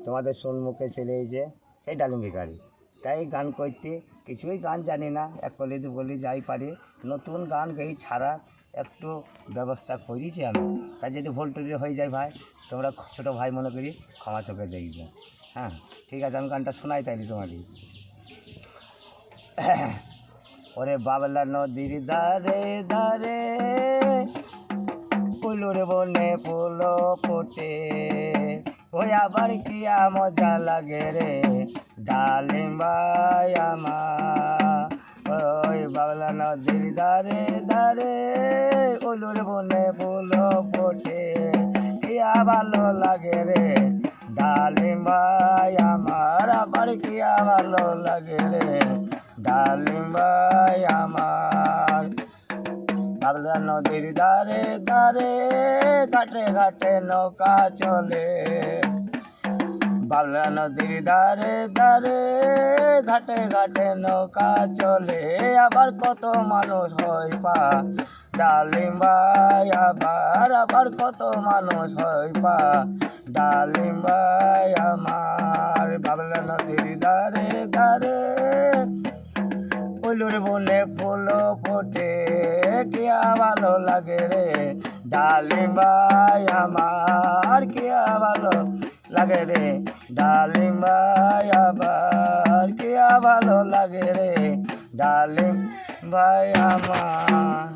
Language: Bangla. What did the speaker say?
তোমাদের সম্মুখে চলে এসেছে সেই ডালিম ভিখারি। তাই গান করতে কিছুই গান জানি না, এক কলি দু কলি যাই পারি, নতুন গান গেয়ে ছাড়া একটু ব্যবস্থা করেছি আমি। তাই যদি ভুল টুরি হয়ে যায় ভাই, তোমরা ছোটো ভাই মনে করি ক্ষমা চোখে দেখবে। হ্যাঁ ঠিক আছে, আমি গানটা শোনাই তাইলে তোমাকে। ওরে বাবলা নদীর ধারে ধারে ফুলুর বনে ফুল ফোটে, ওই আবার কি মজা লাগে রে ডালিম ভাই আমার। ওই বাবলা নদীর ধারে ধারে ফুলুর বনে ফুল ফোটে, কি ভালো লাগে রে ডালিম ভাই আমার। আবার কি ভালো লাগে রে ডালিম ভাই আমার। বাবলা নদীর ধারে ধারে ঘাটে ঘাটে নৌকা চলে, বাবলা নদীর ধারে ধারে ঘাটে ঘাটে নৌকা চলে, আবার কত মানুষ হয় পা ডালিম ভাই আবার। আবার কত মানুষ হয় পা ডালিম ভাই আমার। বাবলা নদীর ধারে ধারে ফুলুর বনে ফুল ফোটে, কি ভালো লাগে রে ডালিম ভাই আমার। কি ভালো লাগে রে ডালিম ভাই আবার। কি ভালো লাগে রে ডালিম ভাই আমার।